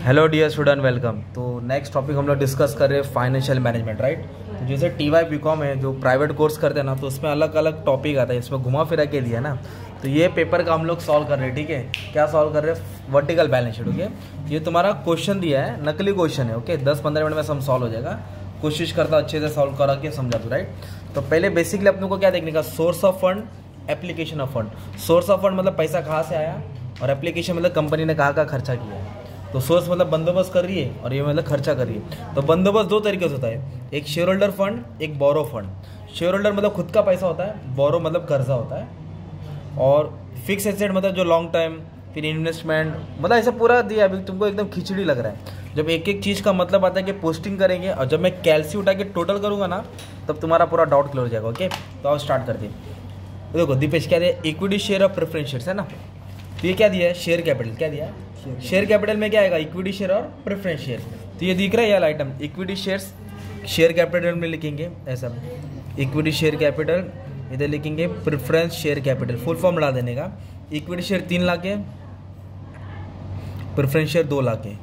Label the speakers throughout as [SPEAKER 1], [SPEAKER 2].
[SPEAKER 1] Hello dear student, welcome. तो next topic हम लोग डिस्कस कर रहे हैं फाइनेंशियल मैनेजमेंट, राइट। तो जैसे TY BCom है, जो प्राइवेट कोर्स करते हैं ना, तो उसमें अलग अलग टॉपिक आता है, इसमें घुमा फिरा के दिया है ना। तो ये पेपर का हम लोग सॉल्व कर रहे हैं, ठीक है। क्या सॉल्व कर रहे हैं? Vertical balance sheet, okay. ये तुम्हारा क्वेश्चन दिया है, नकली क्वेश्चन है, ओके। 10-15 मिनट में सब सॉल्व हो जाएगा। कोशिश करता अच्छे से सॉल्व करा के समझा दूँ, राइट। तो पहले बेसिकली अपने को क्या देखने का, source of fund, application of fund. Source of fund मतलब पैसा कहाँ से आया, और एप्लीकेशन मतलब कंपनी ने कहाँ खर्चा किया है। तो सोर्स मतलब बंदोबस्त कर रही है, और ये मतलब खर्चा कर रही है। तो बंदोबस्त दो तरीके से होता है, एक शेयर होल्डर फंड, एक बोरो फंड। शेयर होल्डर मतलब खुद का पैसा होता है, बोरो मतलब कर्जा होता है, और फिक्स एसेट मतलब जो लॉन्ग टाइम, फिर इन्वेस्टमेंट, मतलब ऐसा पूरा दिया। अभी तुमको एकदम खिचड़ी लग रहा है। जब एक एक चीज़ का मतलब आता है कि पोस्टिंग करेंगे, और जब मैं कैलसी उठा के टोटल करूँगा ना, तब तुम्हारा पूरा डाउट क्लियर हो जाएगा, ओके। तो आओ स्टार्ट करते हैं। देखो दीपेश, क्या दिया? इक्विटी शेयर और प्रेफरेंस शेयर्स, है ना। तो ये क्या दिया है? Share capital. क्या दिया है? शेयर कैपिटल में क्या आएगा? इक्विटी शेयर और प्रेफरेंस शेयर। तो ये दिख रहा है यार item, equity shares share capital में लिखेंगे ऐसा, इक्विटी शेयर कैपिटल। इधर लिखेंगे preference share capital, full form ला देने का। इक्विटी शेयर 3 लाख है, प्रेफरेंस शेयर 2 लाख है।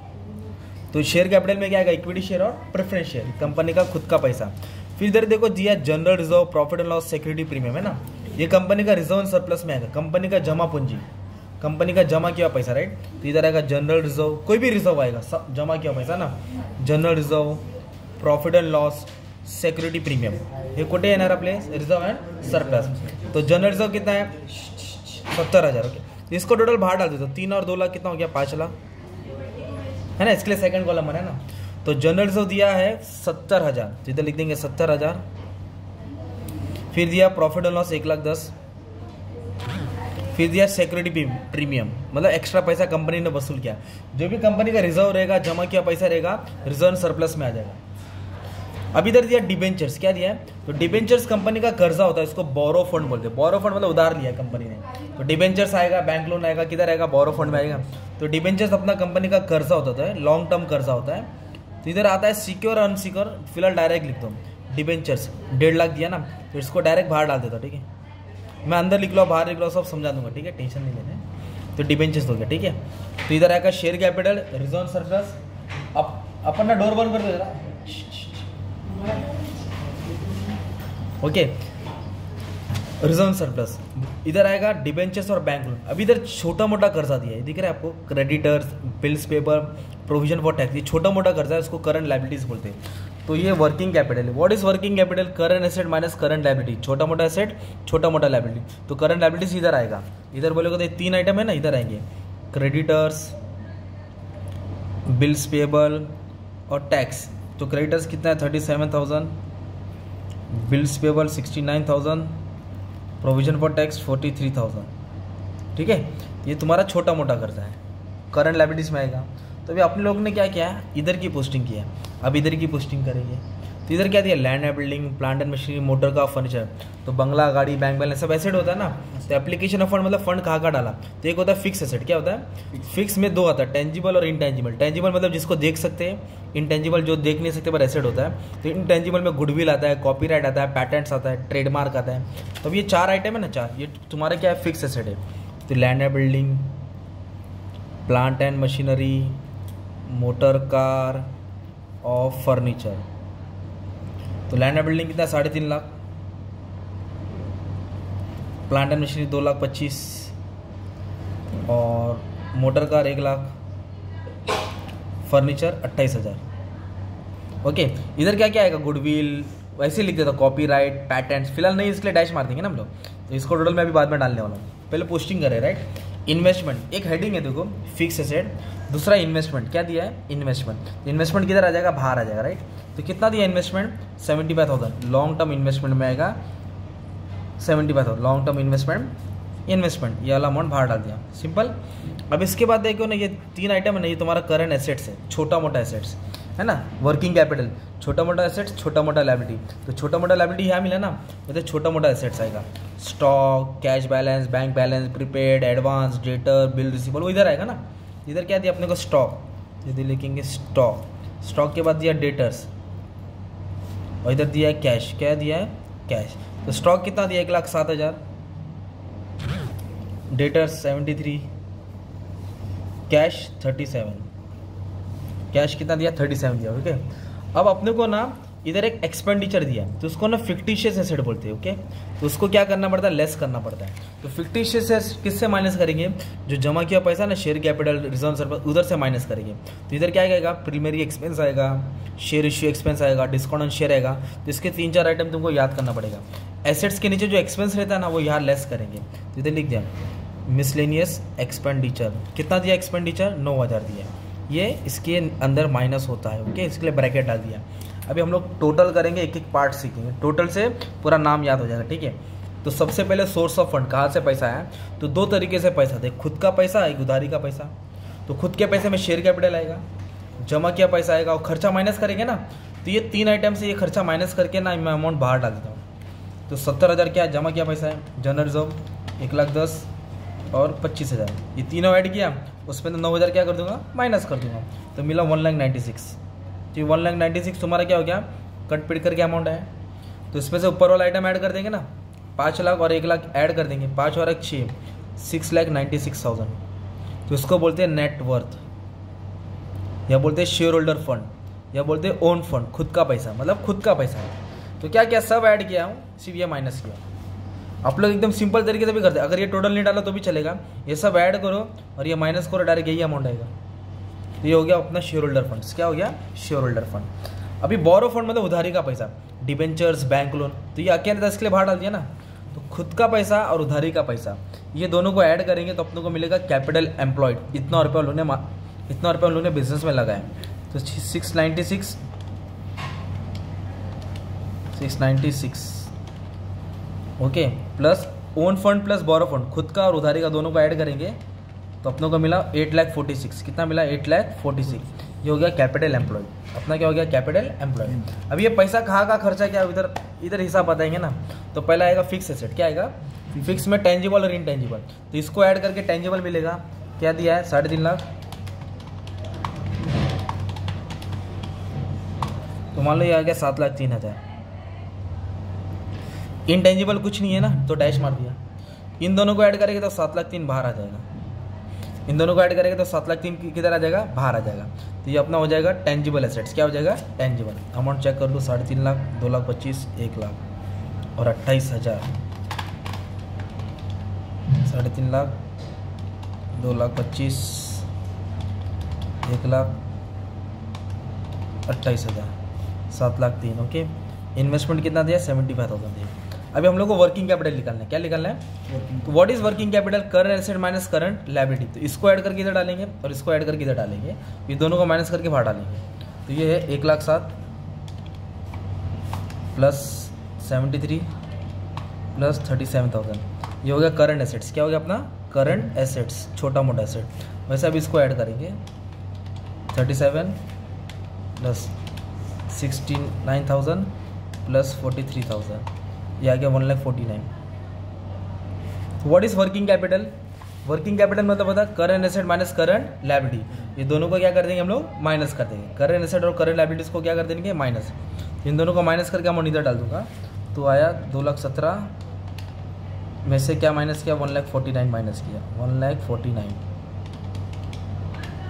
[SPEAKER 1] तो शेयर कैपिटल में क्या आएगा? इक्विटी शेयर और प्रेफरेंस शेयर, कंपनी का खुद का पैसा। फिर इधर देखो दिया general reserve, profit and loss, security premium, है ना। ये कंपनी का रिजर्व एंड सरप्लस में आएगा, कंपनी का जमा पूंजी, कंपनी का जमा किया पैसा, राइट। तो इधर आएगा जनरल रिजर्व, कोई भी रिजर्व आएगा, सब जमा किया पैसा ना। General reserve, profit and loss, security premium, ये कोटे येणार आपले रिजर्व एंड सरप्लस। तो जनरल रिजर्व कितना है? 70,000, ओके। इसको टोटल बाहर डाल दो, तो 3 और 2 लाख कितना हो गया? 5 लाख, है ना। इसके लिए सेकंड कॉलम है ना। तो जनरल रिजर्व दिया है 70,000, तो इधर लिख देंगे 70,000। फिर दिया प्रॉफिट एंड लॉस 1,10,000। फिर दिया सिक्योरिटी प्रीमियम, मतलब एक्स्ट्रा पैसा कंपनी ने वसूल किया। जो भी कंपनी का रिजर्व रहेगा, जमा किया पैसा रहेगा, रिजर्व सरप्लस में आ जाएगा। अब इधर दिया डिबेंचर्स। क्या दिया है? तो डिबेंचर्स कंपनी का कर्जा होता है, इसको बोरो फंड बोलते हैं। बोरो फंड मतलब उधार लिया कंपनी ने। तो डिबेंचर्स आएगा, बैंक लोन आएगा, किधर आएगा? बोरो फंड में आएगा। तो डिबेंचर्स अपना कंपनी का कर्जा होता है, लॉन्ग टर्म कर्जा होता है। तो इधर आता है सिक्योर अनसिक्योर, फिलहाल डायरेक्ट लिख दो। डिबेंचर्स 1.5 लाख दिया ना, तो इसको डायरेक्ट बाहर डाल देता, ठीक है। मैं अंदर लिख लो, बाहर लिख लो, सब समझा दूंगा, ठीक है, टेंशन नहीं लेना। तो डिबेंचर्स हो गया, ठीक है। तो इधर आएगा शेयर कैपिटल, रिजर्व सरप्लस। अब अपन ना डोर बंद कर दो जरा, ओके। रिजर्व सरप्लस इधर आएगा, डिबेंचर्स और बैंक लोन। अब इधर छोटा मोटा कर्जा दिया है, दिख रहा है आपको, creditors, bills paper, provision for tax, ये छोटा मोटा कर्जा है, इसको करंट लायबिलिटीज बोलते हैं। तो ये वर्किंग कैपिटल है। What is working capital? Current asset minus current liability, छोटा मोटा एसेट, छोटा मोटा लायबिलिटी। तो करंट लायबिलिटीज इधर आएगा। इधर बोलेगा तो ये 3 आइटम है ना, इधर आएंगे क्रेडिटर्स, बिल्स पेबल और टैक्स। तो क्रेडिटर्स कितना है? 37,000, bills payable 69,000, provision for tax 43,000, ठीक है। ये तुम्हारा छोटा मोटा कर्जा है, करंट लायबिलिटीज में आएगा। तो अभी अपने लोगों ने क्या किया है? इधर की पोस्टिंग किया है। अब इधर की पोस्टिंग करेंगे। तो इधर क्या दिया? Land and building, plant and machinery, motor का, फर्नीचर। तो बंगला, गाड़ी, बैंक बैलेंस सब एसेट होता है ना। तो एप्लीकेशन ऑफ फंड मतलब फंड कहाँ का डाला। तो एक होता है फिक्स एसेट। क्या होता है? फिक्स में 2 आता है, टेंजिबल और इनटेंजिबल। टेंजिबल मतलब जिसको देख सकते हैं, इनटेंजिबल जो देख नहीं सकते पर एसेट होता है। तो इनटेंजिबल में गुडविल आता है, कॉपीराइट आता है, पैटेंट्स आता है, ट्रेडमार्क आता है। तो ये 4 आइटम है ना, 4, ये तुम्हारा क्या है? फिक्स एसेट है। तो land and building, plant and machinery, motor car और फर्नीचर। तो लैंड एंड बिल्डिंग कितना? 3.5 लाख, प्लांट एंड मशीनरी 2,25,000 और motor car 1 lakh, furniture 28,000, okay. इधर क्या क्या आएगा? गुडविल, वैसे लिख देता, कॉपीराइट, पैटेंट्स, फिलहाल नहीं, इसके लिए डैश मार देंगे ना हम लोग। तो इसको टोटल में अभी बाद में डालने वाला हूँ, पहले पोस्टिंग करें, राइट। इन्वेस्टमेंट एक हेडिंग है, देखो फिक्स एसेट, दूसरा इन्वेस्टमेंट। क्या दिया है? इन्वेस्टमेंट। इन्वेस्टमेंट किधर आ जाएगा? बाहर आ जाएगा, राइट। तो कितना दिया इन्वेस्टमेंट? 75,000, लॉन्ग टर्म इन्वेस्टमेंट में आएगा 75,000, लॉन्ग टर्म इन्वेस्टमेंट, ये वाला अमाउंट बाहर डाल दिया, सिंपल। अब इसके बाद देखो ना, ये 3 आइटम है ना, ये तुम्हारा करंट एसेट्स है, छोटा मोटा एसेट्स है ना। वर्किंग कैपिटल, छोटा मोटा एसेट्स, छोटा मोटा लायबिलिटी। तो छोटा मोटा लायबिलिटी यहाँ मिला ना, तो छोटा मोटा एसेट्स आएगा, stock, cash balance, bank balance, prepaid, advance, debtor, bill receivable, वो इधर आएगा ना। इधर क्या दिया अपने को? स्टॉक, इधर लिखेंगे स्टॉक। स्टॉक के बाद दिया डेटर्स, और इधर दिया है कैश। क्या दिया है? कैश। तो स्टॉक कितना दिया? 1,07,000, डेटर्स 73, कैश 37, कैश कितना दिया 37 दिया। ओके, अब अपने को ना इधर एक एक्सपेंडिचर दिया है तो उसको ना फिक्टिशियस एसेट बोलते हैं। ओके, तो उसको क्या करना पड़ता है, लेस करना पड़ता है। तो फिक्टिशियस किससे माइनस करेंगे, जो जमा किया पैसा ना शेयर कैपिटल रिजर्व सरप्लस उधर से माइनस करेंगे। तो इधर क्या आएगा, प्रीमियरी एक्सपेंस आएगा, शेयर इश्यू एक्सपेंस आएगा, डिस्काउंट ऑन शेयर आएगा। तो इसके 3-4 आइटम तुमको याद करना पड़ेगा। एसेट्स के नीचे जो एक्सपेंस रहता है ना वो यहाँ लेस करेंगे। तो इधर लिख दिया मिसलेनियस एक्सपेंडिचर, कितना दिया एक्सपेंडिचर 9000 दिया, ये इसके अंदर माइनस होता है। ओके, इसके लिए ब्रैकेट डाल दिया। अभी हम लोग टोटल करेंगे, एक एक पार्ट सीखेंगे, टोटल से पूरा नाम याद हो जाएगा। ठीक है, तो सबसे पहले सोर्स ऑफ फंड, कहाँ से पैसा आया, तो 2 तरीके से पैसा थे, खुद का पैसा, एक उधारी का पैसा। तो खुद के पैसे में शेयर कैपिटल आएगा, जमा किया पैसा आएगा और खर्चा माइनस करेंगे ना। तो ये 3 आइटम से ये खर्चा माइनस करके ना मैं अमाउंट बाहर डाल देता हूँ। तो 70,000 क्या जमा किया पैसा है, जनरल रिजर्व 1,10,000 और 25,000, ये तीनों ऐड किया, उसमें तो 9,000 क्या कर दूंगा, माइनस कर दूंगा। तो मिला 1,96,000। तो 1,96,000 तुम्हारा क्या हो गया, कट पिट करके अमाउंट है। तो इसमें से ऊपर वाला आइटम ऐड कर देंगे ना, 5 लाख और 1 लाख ऐड कर देंगे, 5 और 1 6, 6,96,000। तो इसको बोलते हैं नेट वर्थ, या बोलते हैं शेयर होल्डर फंड, या बोलते हैं ओन फंड, खुद का पैसा, मतलब खुद का पैसा है। तो क्या क्या सब ऐड किया हूँ, सिर्फ ये माइनस किया। आप लोग एकदम सिंपल तरीके से भी करते हैं, अगर ये टोटल नहीं डाला तो भी चलेगा, ये सब ऐड करो और ये माइनस करो, डायरेक्ट यही अमाउंट आएगा। तो ये हो गया अपना शेयर होल्डर फंड। क्या हो गया, शेयर होल्डर फंड। अभी बोरो फंड मतलब उधारी का पैसा, डिबेंचर्स, बैंक लोन, तो ये अकेले 10 के लिए बाहर डाल दिया ना। तो खुद का पैसा और उधारी का पैसा, ये दोनों को ऐड करेंगे तो अपने को मिलेगा कैपिटल एम्प्लॉयड, इतना रुपये उन्होंने बिजनेस में लगाए। तो 696 okay, plus own fund plus borrow fund, खुद का और उधारी का दोनों को ऐड करेंगे तो अपनों को मिला 8,46,000। कितना मिला, 8,46,000। ये हो गया कैपिटल एम्प्लॉय, अपना क्या हो गया, कैपिटल एम्प्लॉय। अब ये पैसा कहाँ का खर्चा क्या, इधर हिसाब बताएंगे ना। तो पहला आएगा फिक्स एसेट, क्या आएगा, फिक्स में टेंजिबल और इनटेंजिबल। तो इसको ऐड करके टेंजिबल मिलेगा, क्या दिया है 3.5 लाख। तो मान लो ये आ गया 7,03,000। इनटेंजिबल कुछ नहीं है ना, तो डैश मार दिया। इन दोनों को ऐड करेंगे तो 7,03,000 बाहर आ जाएगा, इन दोनों को ऐड करेंगे तो 7,03,000 किधर आ जाएगा, बाहर आ जाएगा। तो ये अपना हो जाएगा टेंजिबल एसेट्स। क्या हो जाएगा, टेंजिबल। अमाउंट चेक कर लो, 3.5 लाख, 2,25,000, 1 लाख और 28,000। 3.5 लाख, 2,25,000, 1 लाख, 28,000, 7,03,000। ओके, इन्वेस्टमेंट कितना दिया, 75,000 दिया। अभी हम लोग को वर्किंग कैपिटल निकालना है, क्या निकालना है, तो what is working capital, current asset minus current liability. तो इसको ऐड करके इधर डालेंगे और इसको ऐड करके इधर डालेंगे, ये दोनों को माइनस करके बाहर डालेंगे। तो ये है 1,07,000 प्लस 73 प्लस 37,000, ये हो गया करंट एसेट्स। क्या हो गया अपना, करंट एसेट्स, छोटा मोटा एसेट। वैसे अब इसको ऐड करेंगे, 37 प्लस 69,000 प्लस 43,000, ये आ गया 1,49,000। What is working capital, working capital मतलब होता है current asset minus current liability. ये दोनों को क्या कर देंगे हम लोग, माइनस कर देंगे। करंट एसेट और करंट लायबिलिटीज को क्या कर देंगे, माइनस। इन दोनों को माइनस करके अमाउंट इधर डाल दूंगा। तो आया 2,17,000 में से क्या माइनस किया, 1,49,000 माइनस किया, 1,49,000।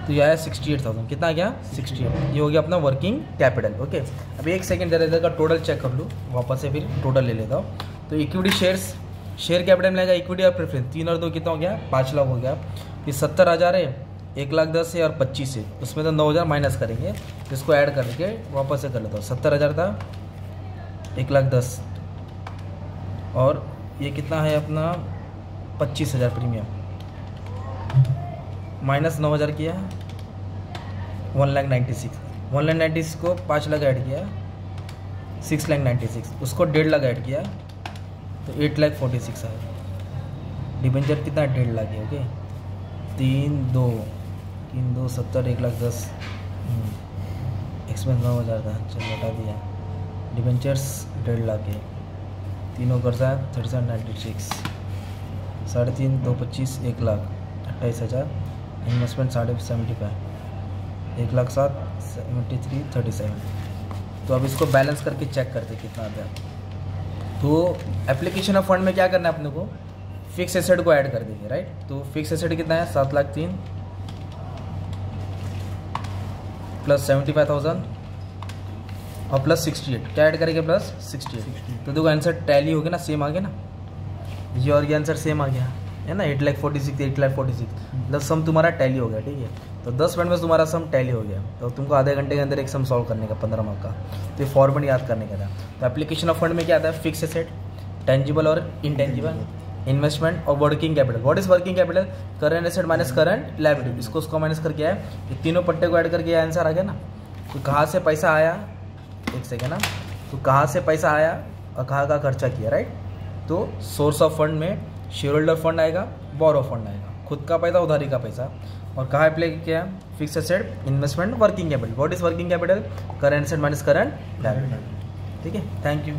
[SPEAKER 1] तो ये आया 68,000। कितना आ गया, 68। ये हो गया अपना वर्किंग कैपिटल। ओके, अभी एक सेकंड जरा इधर का टोटल चेक कर लूँ, वापस से फिर टोटल ले लेता हूँ। तो इक्विटी शेयर्स, शेयर कैपिटल में आएगा इक्विटी और प्रेफरेंस, 3 और 2 कितना हो गया, 5 लाख हो गया। फिर 70,000 है, 1,10,000 है और 25 है, उसमें तो 9,000 माइनस करेंगे। इसको ऐड करके वापस से कर लेता हूँ। 70,000 था, 1,10,000 और ये कितना है अपना 25,000 प्रीमियम, माइनस 9,000 किया, 1,96,000। 1,96,000 को 5 लाख ऐड किया, 6,96,000। उसको 1.5 लाख ऐड किया तो 8,46,000 आया। डिबेंचर कितना, 1.5 लाख है। ओके, 3,2 70, 1,10,000 एक्सपेंस 9,000 था, चलो हटा दिया। डिबेंचर्स 1.5 लाख है, तीनों कर्जा 37,96, 3.5, 2, 25, 1 लाख 28,000। इन्वेस्टमेंट 75, 1,07,000, 73, 37। तो अब इसको बैलेंस करके चेक करते कितना आता है। तो एप्लीकेशन ऑफ फंड में क्या करना है अपने को, फिक्स एसेट को ऐड कर देंगे, राइट। तो फिक्स एसेट कितना है, 7,03,000 प्लस 75,000 और प्लस 68, क्या ऐड करेंगे प्लस 68, तो देखो आंसर टैली हो गया ना, सेम आ गया ना, ये और ये आंसर सेम आ गया है ना, 8,46,000 8,46,000, मतलब सम तुम्हारा टैली हो गया, ठीक है। तो 10 मिनट में तुम्हारा सम टैली हो गया, तो तुमको आधे घंटे के अंदर एक सम सॉल्व करने का 15 मार्क का, तो ये फॉर्मेट याद करने का था। तो एप्लीकेशन ऑफ फंड में क्या आता है, फिक्स एसेट, टेंजिबल और इनटेंजिबल, इन्वेस्टमेंट और working capital. What is working capital, current asset minus current liability, इसको उसको माइनस करके आया, ये तीनों पट्टे को ऐड करके आंसर आ गया ना। तो कहाँ से पैसा आया, एक सेकेंड ना, तो कहाँ से पैसा आया और कहाँ का खर्चा किया, राइट। तो सोर्स ऑफ फंड में शेयर होल्डर फंड आएगा, बोरो फंड आएगा, खुद का पैसा उधारी का पैसा, और कहाँ अप्लाई किया, fix asset, investment, working capital. What is working capital, current asset minus current liability, ठीक है। Thank you.